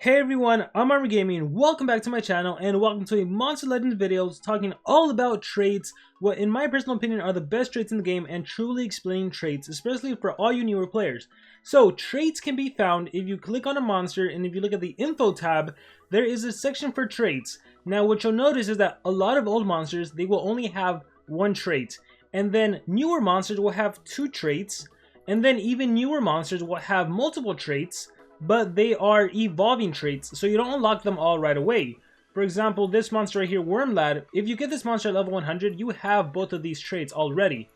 Hey everyone, I'm Armor Gaming. Welcome back to my channel and welcome to a Monster Legends videos talking all about traits, what in my personal opinion are the best traits in the game, and truly explaining traits, especially for all you newer players. So traits can be found if you click on a monster, and if you look at the info tab, there is a section for traits. Now what you'll notice is that a lot of old monsters, they will only have one trait, and then newer monsters will have two traits, and then even newer monsters will have multiple traits, but they are evolving traits, so you don't unlock them all right away. For example, this monster right here, Wormlad, if you get this monster at level 100, you have both of these traits already.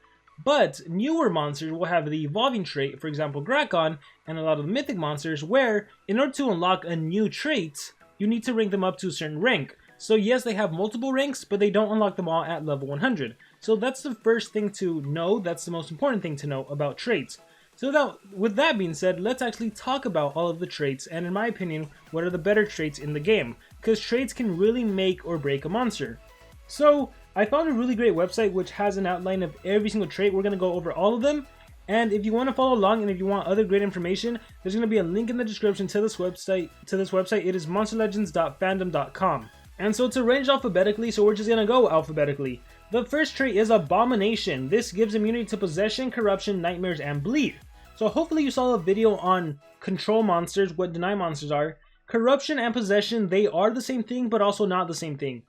But newer monsters will have the evolving trait, for example Grakon, and a lot of the mythic monsters, where in order to unlock a new trait, you need to rank them up to a certain rank. So yes, they have multiple ranks, but they don't unlock them all at level 100. So that's the first thing to know, that's the most important thing to know about traits. So now, with that being said, let's actually talk about all of the traits, and in my opinion, what are the better traits in the game, because traits can really make or break a monster. So, I found a really great website which has an outline of every single trait. We're going to go over all of them, and if you want to follow along and if you want other great information, there's going to be a link in the description to this website. It is monsterlegends.fandom.com. And so it's arranged alphabetically, so we're just going to go alphabetically. The first trait is Abomination. This gives immunity to Possession, Corruption, Nightmares, and Bleed. So hopefully you saw a video on control monsters, what deny monsters are. Corruption and Possession, they are the same thing, but also not the same thing.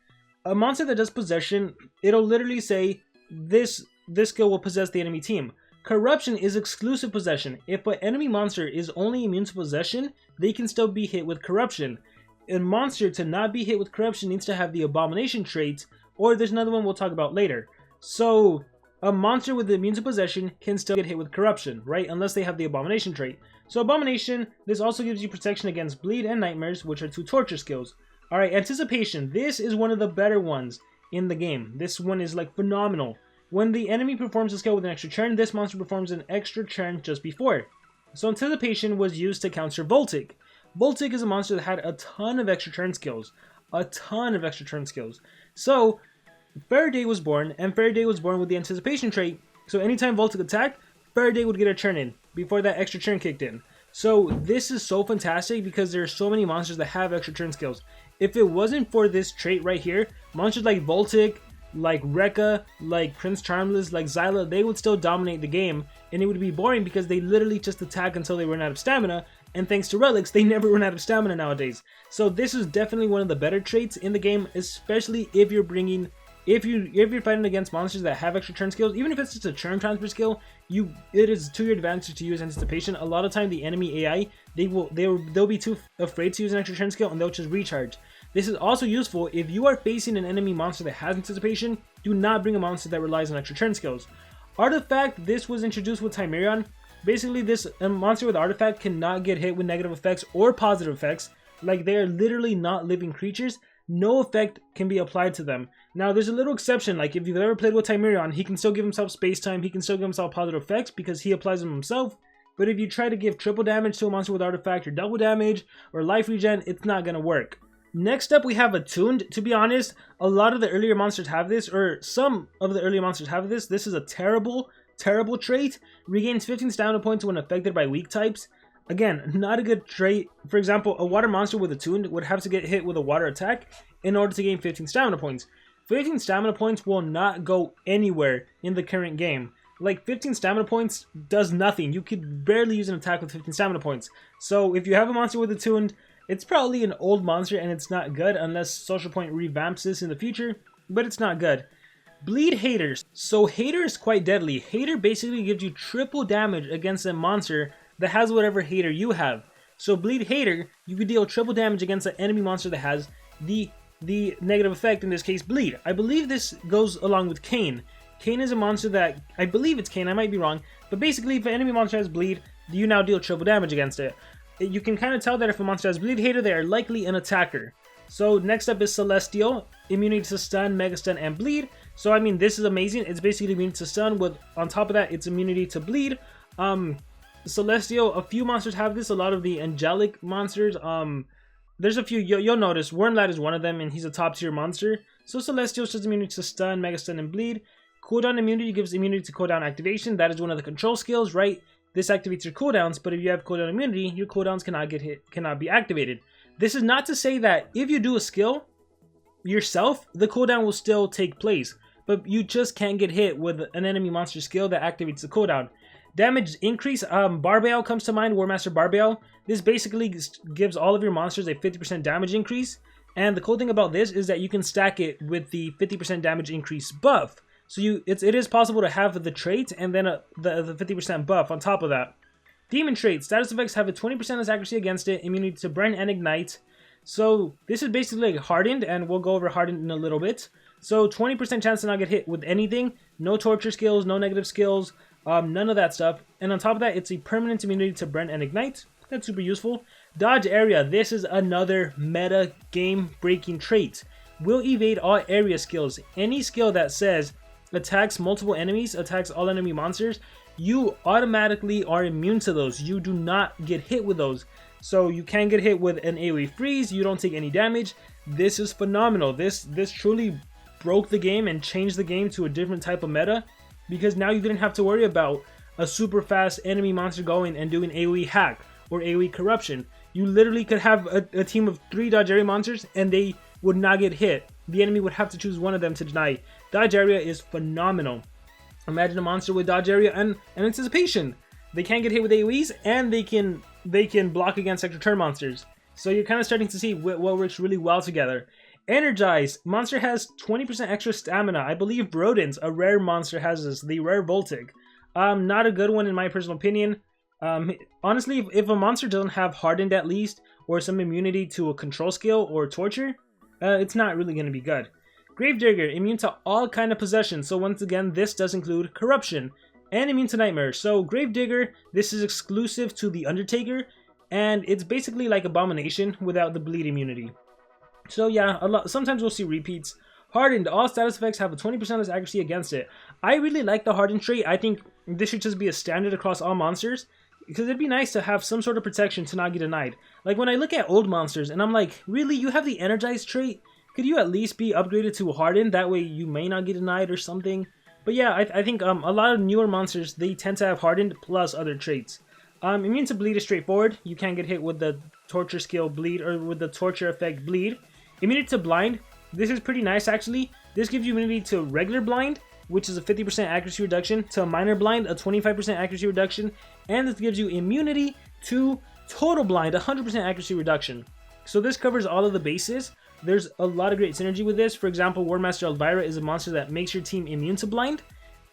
A monster that does Possession, it'll literally say, this skill will possess the enemy team. Corruption is exclusive Possession. If an enemy monster is only immune to Possession, they can still be hit with Corruption. A monster to not be hit with Corruption needs to have the Abomination trait, or there's another one we'll talk about later. So a monster with the immune to Possession can still get hit with Corruption, right? Unless they have the Abomination trait. So Abomination, this also gives you protection against Bleed and Nightmares, which are two torture skills. Alright, Anticipation. This is one of the better ones in the game. This one is like phenomenal. When the enemy performs a skill with an extra turn, this monster performs an extra turn just before. So Anticipation was used to counter Voltic. Voltic is a monster that had a ton of extra turn skills. So Faraday was born, and Faraday was born with the Anticipation trait, so anytime Voltic attacked, Faraday would get a turn in, before that extra turn kicked in. So this is so fantastic because there are so many monsters that have extra turn skills. If it wasn't for this trait right here, monsters like Voltic, like Rekka, like Prince Charmless, like Xyla, they would still dominate the game, and it would be boring because they literally just attack until they run out of stamina, and thanks to relics, they never run out of stamina nowadays. So this is definitely one of the better traits in the game, especially if you're bringing... If you're fighting against monsters that have extra turn skills, even if it's just a turn transfer skill, it is to your advantage to use Anticipation. A lot of time the enemy AI, they'll be too afraid to use an extra turn skill and they'll just recharge. This is also useful if you are facing an enemy monster that has Anticipation. Do not bring a monster that relies on extra turn skills. Artifact, this was introduced with Timerion. Basically, a monster with Artifact cannot get hit with negative effects or positive effects. Like, they are literally not living creatures. No effect can be applied to them. Now, there's a little exception, like if you've ever played with Timerion, he can still give himself space-time, he can still give himself positive effects because he applies them himself, but if you try to give triple damage to a monster with Artifact, or double damage, or life regen, it's not gonna work. Next up, we have Attuned. To be honest, a lot of the earlier monsters have this, or some of the earlier monsters have this. This is a terrible trait. Regains 15 stamina points when affected by weak types. Again, not a good trait. For example, a water monster with Attuned would have to get hit with a water attack in order to gain 15 stamina points. 15 stamina points will not go anywhere in the current game. Like, 15 stamina points does nothing. You could barely use an attack with 15 stamina points. So if you have a monster with Attuned, it's probably an old monster and it's not good unless SocialPoint revamps this in the future, but it's not good. Bleed Haters. So Hater is quite deadly. Hater basically gives you triple damage against a monster that has whatever hater you have. So Bleed Hater, you could deal triple damage against an enemy monster that has the negative effect, in this case Bleed. I believe this goes along with Cain. Cain is a monster that, I believe it's Cain, I might be wrong, but basically if an enemy monster has Bleed, you now deal triple damage against it. You can kind of tell that if a monster has Bleed Hater, they are likely an attacker. So next up is Celestial, immunity to Stun, Mega Stun, and Bleed. So I mean, this is amazing. It's basically immunity to Stun with, on top of that, it's immunity to Bleed. Celestial, a few monsters have this, a lot of the angelic monsters, there's a few, you'll notice, Wormlad is one of them and he's a top tier monster. So Celestial is immunity to Stun, Mega Stun, and Bleed. Cooldown immunity gives immunity to cooldown activation, that is one of the control skills, right? This activates your cooldowns, but if you have cooldown immunity, your cooldowns cannot be activated. This is not to say that if you do a skill yourself, the cooldown will still take place, but you just can't get hit with an enemy monster skill that activates the cooldown. Damage increase, Barbell comes to mind, War Master Barbell. This basically gives all of your monsters a 50% damage increase, and the cool thing about this is that you can stack it with the 50% damage increase buff. So it is possible to have the trait and then the 50% buff on top of that. Demon Trait, status effects have a 20% less accuracy against it, immunity to burn and ignite. So this is basically like hardened, and we'll go over hardened in a little bit. So 20% chance to not get hit with anything, no torture skills, no negative skills, none of that stuff. And on top of that, it's a permanent immunity to burn and ignite. That's super useful. Dodge area, this is another meta game breaking trait. Will evade all area skills. Any skill that says attacks multiple enemies, attacks all enemy monsters, you automatically are immune to those. You do not get hit with those. So you can get hit with an AoE freeze, you don't take any damage. This is phenomenal. This truly broke the game and changed the game to a different type of meta, because now you didn't have to worry about a super fast enemy monster going and doing AoE hack or AoE corruption. You literally could have a team of 3 dodge area monsters and they would not get hit. The enemy would have to choose one of them to deny. Dodge area is phenomenal. Imagine a monster with dodge area and anticipation. They can't get hit with AoEs, and they can block against extra turn monsters. So you're kind of starting to see what works really well together. Energize. Monster has 20% extra stamina. I believe Brodens, a rare monster, has this. The rare Voltic. Not a good one in my personal opinion. Honestly, if a monster doesn't have hardened at least, or some immunity to a control skill or torture, it's not really going to be good. Gravedigger, immune to all kind of possession. So once again, this does include corruption. And immune to nightmare. So Gravedigger, this is exclusive to the Undertaker, and it's basically like Abomination without the bleed immunity. So yeah, sometimes we'll see repeats. Hardened, all status effects have a 20% less accuracy against it. I really like the hardened trait. I think this should just be a standard across all monsters, because it'd be nice to have some sort of protection to not get denied. Like when I look at old monsters and I'm like, really, you have the energized trait? Could you at least be upgraded to hardened? That way you may not get denied or something. But yeah, I think a lot of newer monsters, they tend to have hardened plus other traits. Immune to bleed is straightforward. You can't get hit with the torture skill bleed or with the torture effect bleed. Immunity to blind. This is pretty nice actually. This gives you immunity to regular blind, which is a 50% accuracy reduction, to minor blind, a 25% accuracy reduction, and this gives you immunity to total blind, 100% accuracy reduction. So this covers all of the bases. There's a lot of great synergy with this. For example, War Master Elvira is a monster that makes your team immune to blind.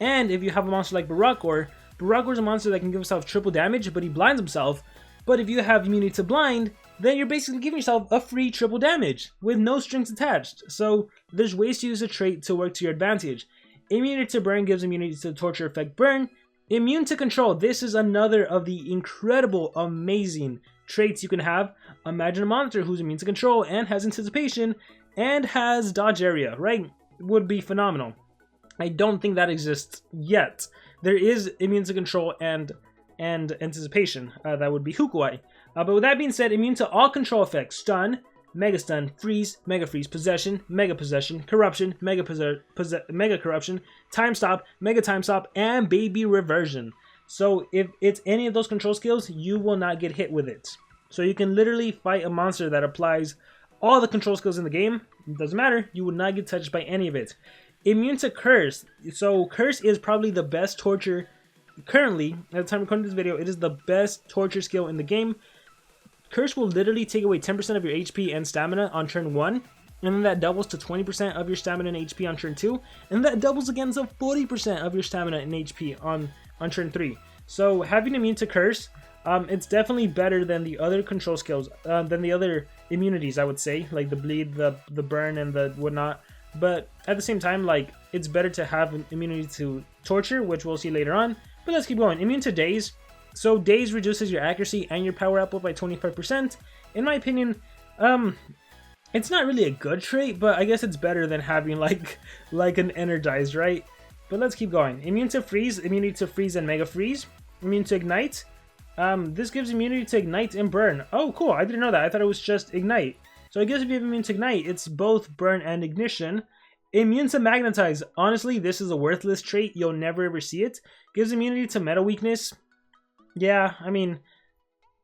And if you have a monster like Barakor is a monster that can give himself triple damage, but he blinds himself. But if you have immunity to blind, then you're basically giving yourself a free triple damage with no strings attached. So there's ways to use a trait to work to your advantage. Immunity to burn gives immunity to the torture effect burn. Immune to control. This is another of the incredible, amazing traits you can have. Imagine a monster who's immune to control and has anticipation and has dodge area, right? Would be phenomenal. I don't think that exists yet. There is immune to control and anticipation. That would be Hukuai. But with that being said, immune to all control effects: stun, mega stun, freeze, mega freeze, possession, mega possession, corruption, mega corruption, time stop, mega time stop, and baby reversion. So if it's any of those control skills, you will not get hit with it. So you can literally fight a monster that applies all the control skills in the game. It doesn't matter, you will not get touched by any of it. Immune to curse. So curse is probably the best torture currently. At the time of recording this video, it is the best torture skill in the game. Curse will literally take away 10% of your HP and stamina on turn 1, and then that doubles to 20% of your stamina and HP on turn 2, and that doubles again to 40% of your stamina and HP on turn 3. So having immune to curse, it's definitely better than the other control skills, than the other immunities, I would say, like the bleed, the burn, and the whatnot. But at the same time, like, it's better to have an immunity to torture, which we'll see later on. But let's keep going. Immune to daze. So daze reduces your accuracy and your power output by 25%. In my opinion, it's not really a good trait, but I guess it's better than having like an energized, right? But let's keep going. Immune to freeze, immunity to freeze and mega freeze. Immune to ignite. This gives immunity to ignite and burn. Oh, cool. I didn't know that. I thought it was just ignite. So I guess if you have immune to ignite, it's both burn and ignition. Immune to magnetize. Honestly, this is a worthless trait. You'll never ever see it. Gives immunity to metal weakness. Yeah, I mean,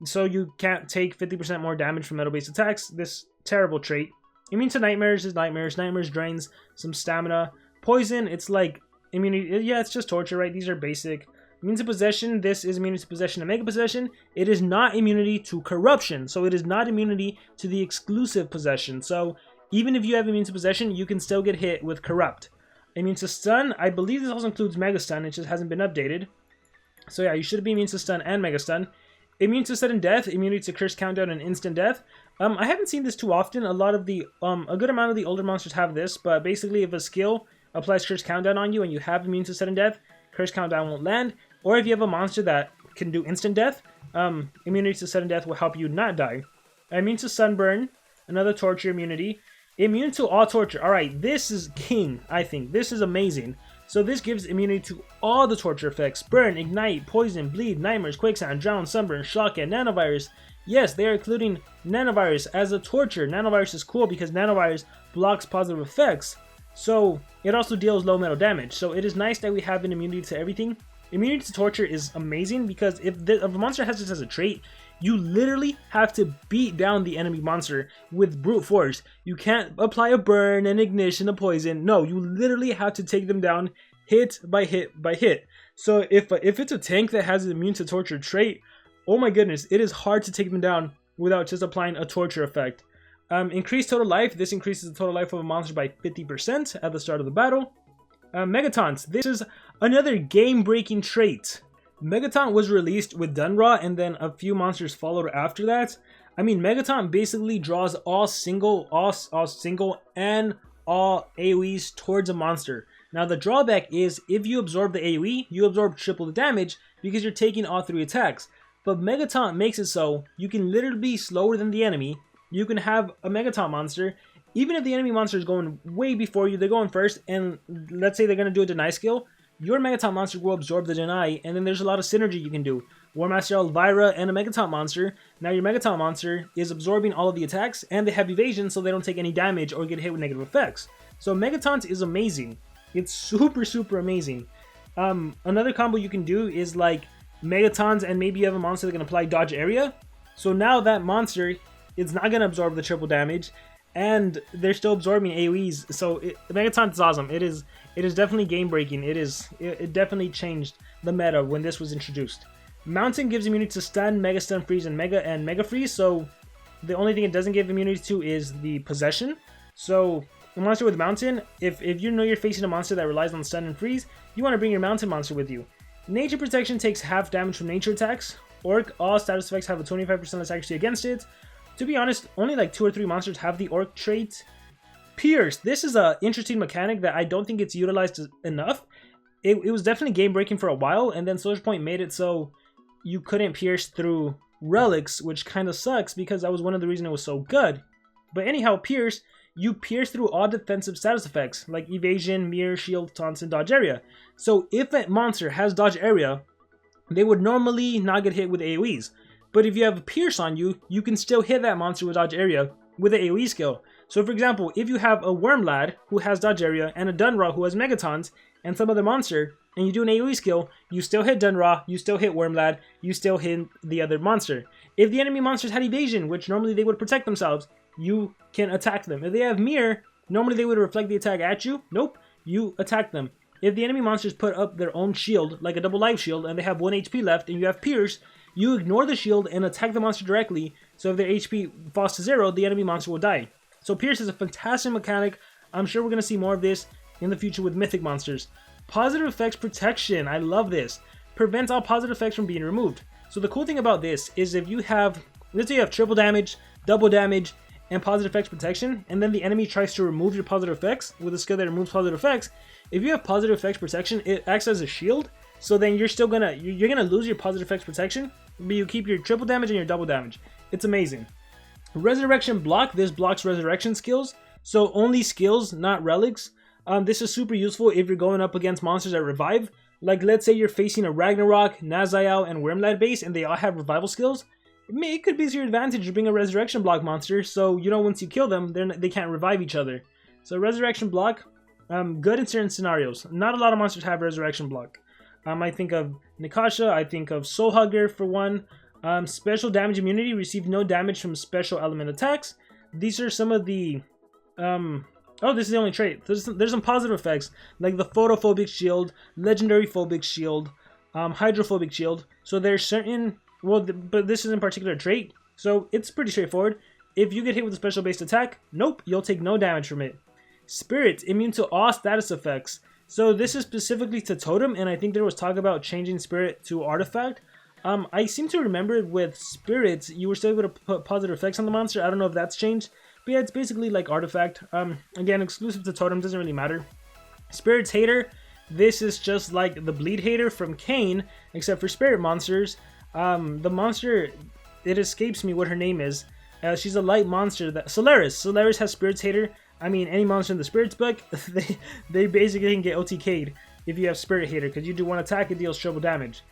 so you can't take 50% more damage from metal-based attacks. This terrible trait. Immune to nightmares is nightmares. Nightmares drains some stamina. Poison, it's like immunity. Yeah, it's just torture, right? These are basic. Immune to possession, this is immunity to possession and mega possession. It is not immunity to corruption, so it is not immunity to the exclusive possession. So even if you have immune to possession, you can still get hit with corrupt. Immune to stun, I believe this also includes mega stun, it just hasn't been updated. So yeah, you should be immune to stun and mega stun. Immune to sudden death, immunity to curse countdown and instant death. I haven't seen this too often. A good amount of the older monsters have this, but basically if a skill applies curse countdown on you and you have immune to sudden death, curse countdown won't land. Or if you have a monster that can do instant death, immunity to sudden death will help you not die. Immune to sunburn, another torture immunity. Immune to all torture. Alright, this is king, I think. This is amazing. So this gives immunity to all the torture effects. Burn, ignite, poison, bleed, nightmares, quicksand, drown, sunburn, shock, and nanovirus. Yes, they are including nanovirus as a torture. Nanovirus is cool because nanovirus blocks positive effects. So it also deals low metal damage. So it is nice that we have an immunity to everything. Immunity to torture is amazing because if a monster has this as a trait, you literally have to beat down the enemy monster with brute force. You can't apply a burn, an ignition, a poison. No, you literally have to take them down hit by hit by hit. So if it's a tank that has an immune to torture trait, oh my goodness, it is hard to take them down without just applying a torture effect. Increased total life. This increases the total life of a monster by 50% at the start of the battle. Megatons. This is another game-breaking trait. Megaton was released with Dunra, and then a few monsters followed after that. I mean, Megaton basically draws all single and all AoEs towards a monster. Now, the drawback is if you absorb the AoE, you absorb triple the damage because you're taking all 3 attacks. But Megaton makes it so you can literally be slower than the enemy. You can have a Megaton monster. Even if the enemy monster is going way before you, they're going first, and let's say they're going to do a deny skill, your Megaton monster will absorb the deny, and then there's a lot of synergy you can do. War Master Elvira and a Megaton monster. Now your Megaton monster is absorbing all of the attacks, and they have evasion so they don't take any damage or get hit with negative effects. So Megatons is amazing. It's super, super amazing. Another combo you can do is like Megatons, and maybe you have a monster that can apply dodge area. So now that monster is not going to absorb the triple damage, and they're still absorbing AoEs. So Megaton is awesome. It is definitely game breaking. It definitely changed the meta when this was introduced. Mountain gives immunity to stun, mega stun, freeze, and mega freeze. So the only thing it doesn't give immunity to is the possession. So a monster with mountain, if you know you're facing a monster that relies on stun and freeze, you want to bring your mountain monster with you. Nature protection takes half damage from nature attacks. Orc, all status effects have a 25% less accuracy against it. To be honest, only like 2 or 3 monsters have the Orc trait. Pierce. This is an interesting mechanic that I don't think it's utilized enough. It was definitely game breaking for a while, and then SocialPoint made it so you couldn't pierce through relics, which kind of sucks because that was one of the reasons it was so good. But anyhow, pierce, you pierce through all defensive status effects like evasion, mirror, shield, taunts, and dodge area. So if a monster has dodge area, they would normally not get hit with AoEs. But if you have a pierce on you, you can still hit that monster with dodge area with an AoE skill. So for example, if you have a Worm Lad who has dodge area and a Dunra who has Megatons and some other monster, and you do an AoE skill, you still hit Dunra, you still hit Worm Lad, you still hit the other monster. If the enemy monsters had evasion, which normally they would protect themselves, you can attack them. If they have mirror, normally they would reflect the attack at you. Nope, you attack them. If the enemy monsters put up their own shield, like a double life shield, and they have 1 HP left and you have pierce, you ignore the shield and attack the monster directly, so if their HP falls to 0, the enemy monster will die. So pierce is a fantastic mechanic. I'm sure we're going to see more of this in the future with mythic monsters. Positive effects protection, I love this. Prevents all positive effects from being removed. So the cool thing about this is if you have, let's say you have triple damage, double damage, and positive effects protection, and then the enemy tries to remove your positive effects with a skill that removes positive effects, if you have positive effects protection, it acts as a shield. So then you're still gonna lose your positive effects protection, but you keep your triple damage and your double damage. It's amazing. Resurrection block. This blocks resurrection skills, so only skills, not relics. This is super useful if you're going up against monsters that revive. Like let's say you're facing a Ragnarök, Naziel, and Wormlad base, and they all have revival skills. It could be to your advantage to bring a resurrection block monster, so you know once you kill them, they can't revive each other. So resurrection block, good in certain scenarios. Not a lot of monsters have resurrection block. I think of Nakia, I think of Soul Hugger for one. Special damage immunity, receive no damage from special element attacks. These are some of the oh, this is the only trait. There's some positive effects, like the photophobic shield, legendary phobic shield, hydrophobic shield. So there's certain, well, but this is in particular trait, so it's pretty straightforward. If you get hit with a special based attack, nope, you'll take no damage from it. Spirit, immune to all status effects. So this is specifically to Totem, and I think there was talk about changing Spirit to Artifact. I seem to remember with Spirits, you were still able to put positive effects on the monster. I don't know if that's changed. But yeah, it's basically like Artifact. Again, exclusive to Totem, doesn't really matter. Spirit's Hater. This is just like the Bleed Hater from Kane, except for Spirit monsters. The monster, it escapes me what her name is. She's a light monster. Solaris. Solaris has Spirit's Hater. I mean, any monster in the Spirits book, they basically can get OTK'd if you have Spirit Hater, because you do one attack, it deals triple damage.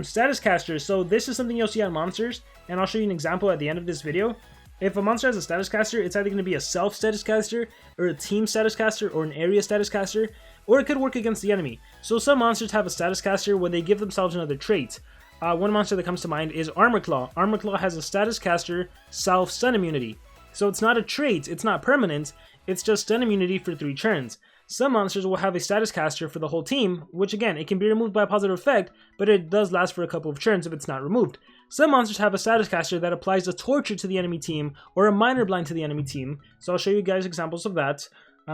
Status Casters. So this is something you'll see on monsters, and I'll show you an example at the end of this video. If a monster has a status caster, it's either going to be a self status caster, or a team status caster, or an area status caster, or it could work against the enemy. So some monsters have a status caster where they give themselves another trait. One monster that comes to mind is Armor Claw. Armor Claw has a status caster, self stun immunity. So it's not a trait, it's not permanent, it's just stun immunity for 3 turns. Some monsters will have a status caster for the whole team, which again, it can be removed by a positive effect, but it does last for a couple of turns if it's not removed. Some monsters have a status caster that applies a torture to the enemy team, or a minor blind to the enemy team, so I'll show you guys examples of that.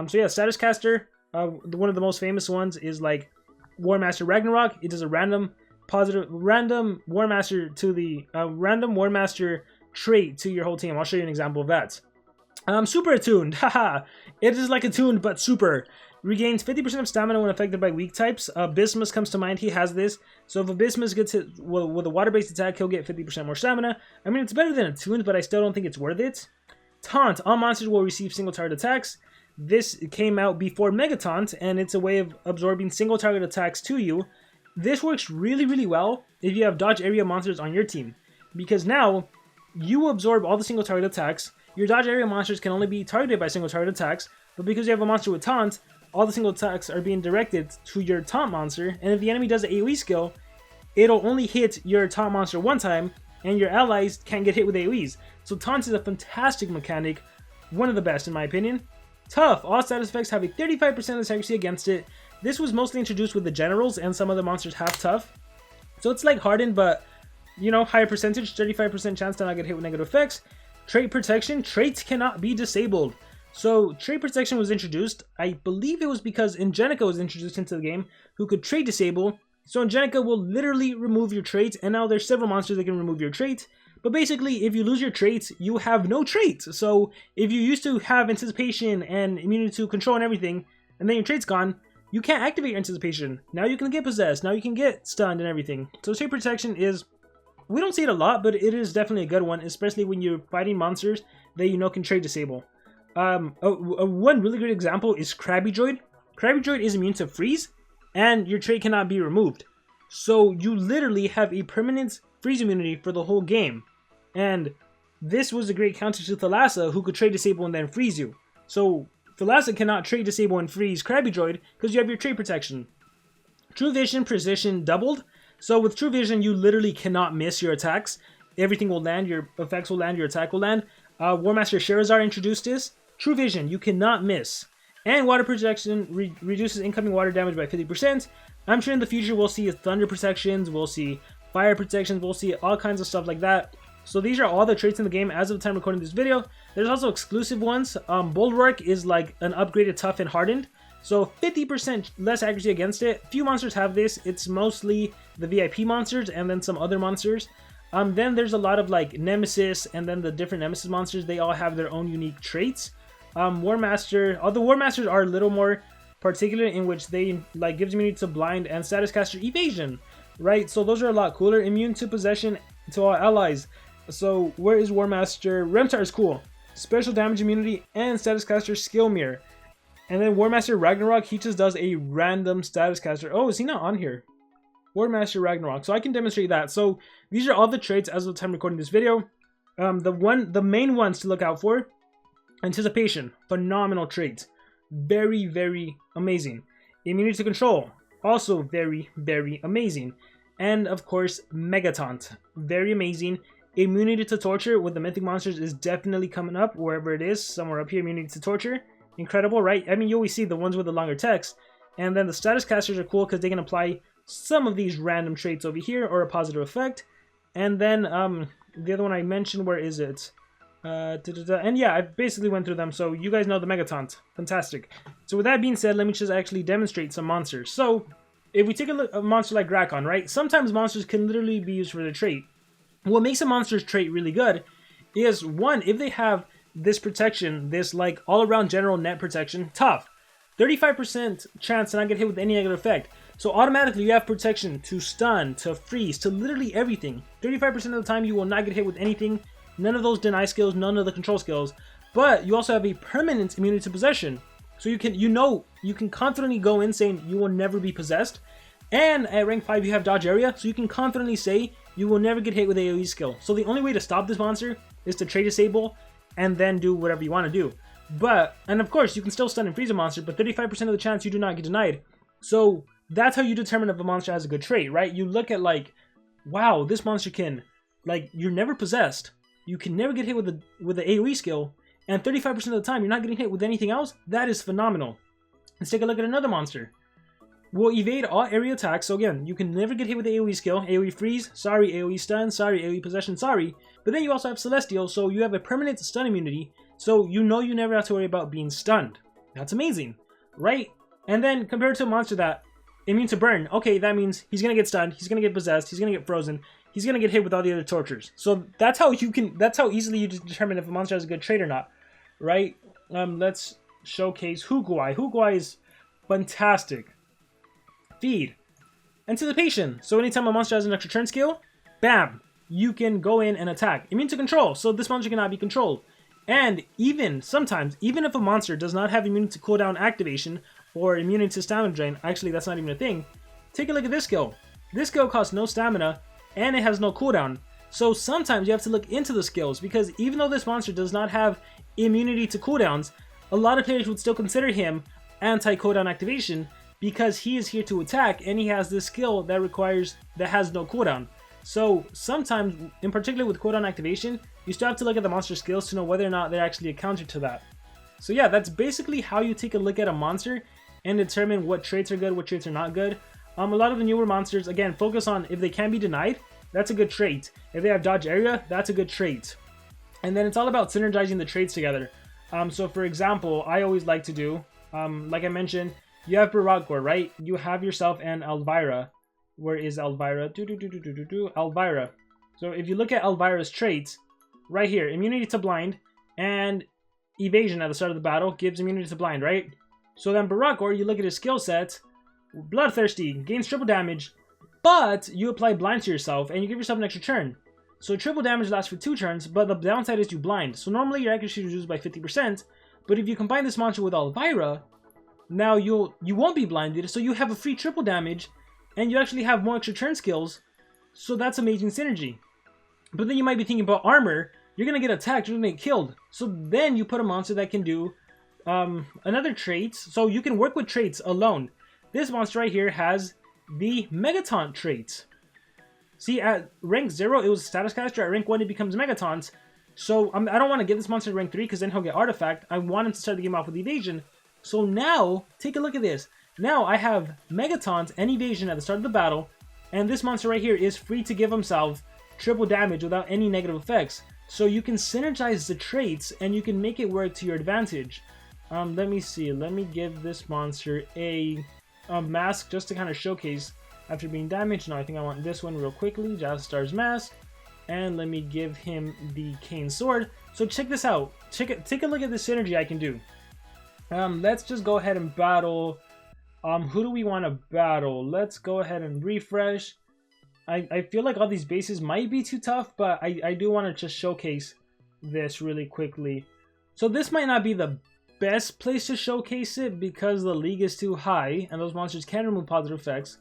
So yeah, status caster, one of the most famous ones is like War Master Ragnarök. It does a random War Master to the random War Master trait to your whole team. I'll show you an example of that. Super Attuned, haha, it is like Attuned but super. Regains 50% of stamina when affected by weak types. Abysmus comes to mind, he has this. So if Abysmus gets hit with a water-based attack, he'll get 50% more stamina. I mean, it's better than Attuned, but I still don't think it's worth it. Taunt, all monsters will receive single target attacks. This came out before Megaton, and it's a way of absorbing single target attacks to you. This works really, really well if you have dodge area monsters on your team, because now you absorb all the single target attacks. Your dodge area monsters can only be targeted by single target attacks, but because you have a monster with Taunt, all the single attacks are being directed to your Taunt monster, and if the enemy does an AoE skill, it'll only hit your Taunt monster one time, and your allies can't get hit with AoEs. So Taunt is a fantastic mechanic, one of the best in my opinion. Tough, all status effects have a 35% less accuracy against it. This was mostly introduced with the generals, and some other monsters have tough. So it's like Hardened, but, you know, higher percentage, 35% chance to not get hit with negative effects. Trait protection, traits cannot be disabled. So trait protection was introduced, I believe it was because Ingenica was introduced into the game, who could trait disable. So Ingenica will literally remove your traits, and now there's several monsters that can remove your trait. But basically, if you lose your traits, you have no traits. So if you used to have anticipation and immunity to control and everything, and then your trait's gone, you can't activate your anticipation. Now you can get possessed, now you can get stunned and everything. So trait protection is, we don't see it a lot, but it is definitely a good one, especially when you're fighting monsters that you know can trait disable. One really good example is Krabby Droid. Krabby Droid is immune to freeze, and your trait cannot be removed. So you literally have a permanent freeze immunity for the whole game. And this was a great counter to Thalassa, who could trait disable and then freeze you. So Thalassa cannot trait disable and freeze Krabby Droid because you have your trait protection. True Vision Precision doubled. So with True Vision, you literally cannot miss your attacks. Everything will land, your effects will land, your attack will land. War Master Sherazar introduced this. True Vision, you cannot miss. And Water Protection reduces incoming water damage by 50%. I'm sure in the future we'll see Thunder Protections, we'll see Fire Protections, we'll see all kinds of stuff like that. So these are all the traits in the game as of the time recording this video. There's also exclusive ones. Bulwark is like an upgraded Tough and Hardened. So 50% less accuracy against it. Few monsters have this. It's mostly the VIP monsters and then some other monsters. Then there's a lot of like Nemesis and then the different Nemesis monsters. They all have their own unique traits. War Master, although War Masters are a little more particular in which they like gives immunity to blind and status caster evasion, right? So those are a lot cooler. Immune to possession to all allies. So where is War Master? Remtar is cool. Special damage immunity and status caster skill mirror. And then War Master Ragnarök, he just does a random status caster. Oh, is he not on here? War Master Ragnarök. So I can demonstrate that. So these are all the traits as of the time recording this video. The main ones to look out for. Anticipation, phenomenal trait. Very, very amazing. Immunity to control, also very, very amazing. And of course, Megaton. Very amazing. Immunity to Torture with the Mythic Monsters is definitely coming up, wherever it is, somewhere up here, Immunity to Torture. Incredible, right? I mean, you always see the ones with the longer text. And then the Status Casters are cool because they can apply some of these random traits over here, or a positive effect. And then, the other one I mentioned, where is it? And yeah, I basically went through them, so you guys know the Megaton. Fantastic. So with that being said, let me just actually demonstrate some monsters. So, if we take a look at a monster like Drakon, right? Sometimes monsters can literally be used for their trait. What makes a monster's trait really good is, one, if they have this protection, this like all-around general net protection, tough. 35% chance to not get hit with any negative effect. So automatically you have protection to stun, to freeze, to literally everything. 35% of the time you will not get hit with anything. None of those deny skills, none of the control skills. But you also have a permanent immunity to possession. So you can confidently go in saying you will never be possessed. And at rank 5 you have dodge area, so you can confidently say you will never get hit with AoE skill. So the only way to stop this monster is to trait disable and then do whatever you want to do. And of course you can still stun and freeze a monster, but 35% of the chance you do not get denied. So that's how you determine if a monster has a good trait, right? You look at like, wow, this monster can, like, you're never possessed. You can never get hit with the AoE skill, and 35% of the time you're not getting hit with anything else. That is phenomenal. Let's take a look at another monster. Will evade all area attacks. So again, you can never get hit with the AoE skill. AoE freeze, sorry. AoE stun, sorry. AoE possession, sorry. But then you also have Celestial, so you have a permanent stun immunity. So you never have to worry about being stunned. That's amazing, right? And then compared to a monster that immune to burn, okay, that means he's gonna get stunned, he's gonna get possessed, he's gonna get frozen, he's gonna get hit with all the other tortures. So that's how easily you determine if a monster has a good trait or not, right? Let's showcase Giguere. Giguere is fantastic. Feed. Anticipation. So anytime a monster has an extra turn skill, bam, you can go in and attack. Immune to control. So this monster cannot be controlled. And sometimes, even if a monster does not have immunity to cooldown activation or immunity to stamina drain, actually that's not even a thing, take a look at this skill. This skill costs no stamina and it has no cooldown. So sometimes you have to look into the skills, because even though this monster does not have immunity to cooldowns, a lot of players would still consider him anti-cooldown activation because he is here to attack and he has this skill that has no cooldown. So sometimes, in particular with cooldown activation, you still have to look at the monster skills to know whether or not they're actually a counter to that. So yeah, that's basically how you take a look at a monster and determine what traits are good, what traits are not good. A lot of the newer monsters, again, focus on if they can be denied, that's a good trait. If they have dodge area, that's a good trait. And then it's all about synergizing the traits together. So for example, I always like to do, like I mentioned, you have Barakor, right? You have yourself an Elvira. Where is Elvira? Elvira. So if you look at Elvira's traits, right here, immunity to blind and evasion at the start of the battle gives immunity to blind, right? So then Barakor, you look at his skill set, Bloodthirsty, gains triple damage, but you apply blind to yourself and you give yourself an extra turn. So triple damage lasts for 2 turns, but the downside is you blind. So normally your accuracy is reduced by 50%, but if you combine this monster with Elvira, now you won't be blinded, so you have a free triple damage, and you actually have more extra turn skills, so that's amazing synergy. But then you might be thinking about armor, you're going to get attacked, you're going to get killed. So then you put a monster that can do another trait, so you can work with traits alone. This monster right here has the Megaton Traits. See, at rank 0 it was Status Caster, at rank 1 it becomes Megatons. So I don't want to get this monster to rank 3 because then he'll get Artifact. I want him to start the game off with Evasion. So now, take a look at this. Now I have Megatons and Evasion at the start of the battle, and this monster right here is free to give himself triple damage without any negative effects. So you can synergize the traits and you can make it work to your advantage. Let me see. Let me give this monster a mask just to kind of showcase after being damaged. No, I think I want this one real quickly. Jastar's mask. And let me give him the Cane Sword. So check this out. Take a look at the synergy I can do. Let's just go ahead and battle. Who do we want to battle? Let's go ahead and refresh. I feel like all these bases might be too tough, but I do want to just showcase this really quickly. So this might not be the best place to showcase it because the league is too high and those monsters can remove positive effects.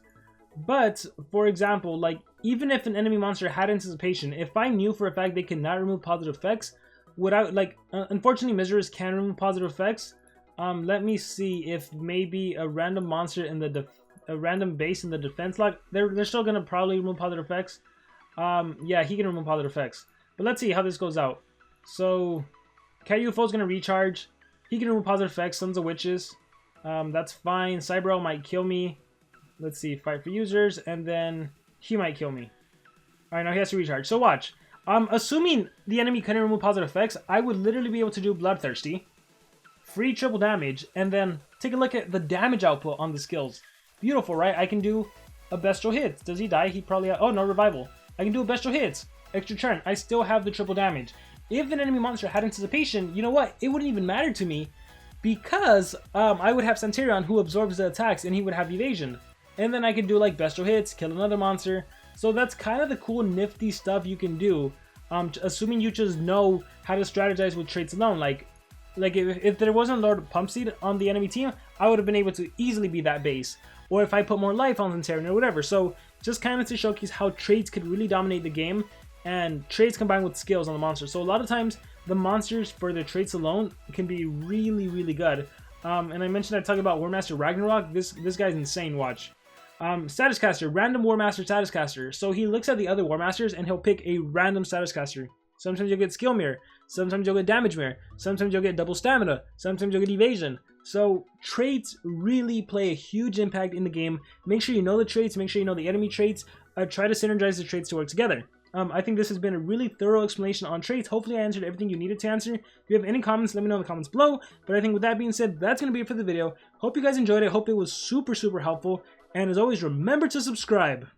But, for example, like, even if an enemy monster had anticipation, if I knew for a fact they cannot remove positive effects, without, like, unfortunately Miseris can remove positive effects. Let me see if maybe a random monster in the a random base in the defense lock, they're still gonna probably remove positive effects. Yeah, he can remove positive effects. But let's see how this goes out. So, Cat UFO's gonna recharge. He can remove positive effects, Sons of Witches. That's fine. Cybero might kill me. Let's see, fight for users, and then he might kill me. Alright, now he has to recharge. So watch. Assuming the enemy couldn't remove positive effects, I would literally be able to do Bloodthirsty, free triple damage, and then take a look at the damage output on the skills. Beautiful, right? I can do a Bestial Hits. Does he die? He probably... Oh, no, Revival. I can do a Bestial Hits. Extra turn. I still have the triple damage. If an enemy monster had Anticipation, you know what? It wouldn't even matter to me because I would have Centurion who absorbs the attacks and he would have Evasion. And then I could do like Bestial Hits, kill another monster. So that's kind of the cool nifty stuff you can do. Assuming you just know how to strategize with traits alone. Like if there wasn't Lord Pumpseed on the enemy team, I would have been able to easily be that base. Or if I put more life on Centurion or whatever. So just kind of to showcase how traits could really dominate the game. And traits combined with skills on the monster. So a lot of times the monsters for their traits alone can be really, really good. And I mentioned I talked about War Master Ragnarök. This guy's insane, watch. Status Caster, random War Master Status Caster. So he looks at the other War Masters and he'll pick a random Status Caster. Sometimes you'll get Skill Mirror, sometimes you'll get Damage Mirror, sometimes you'll get double Stamina, sometimes you'll get Evasion. So traits really play a huge impact in the game. Make sure you know the traits, make sure you know the enemy traits. Try to synergize the traits to work together. I think this has been a really thorough explanation on traits. Hopefully I answered everything you needed to answer. If you have any comments, let me know in the comments below. But I think with that being said, that's going to be it for the video. Hope you guys enjoyed it. Hope it was super, super helpful. And as always, remember to subscribe.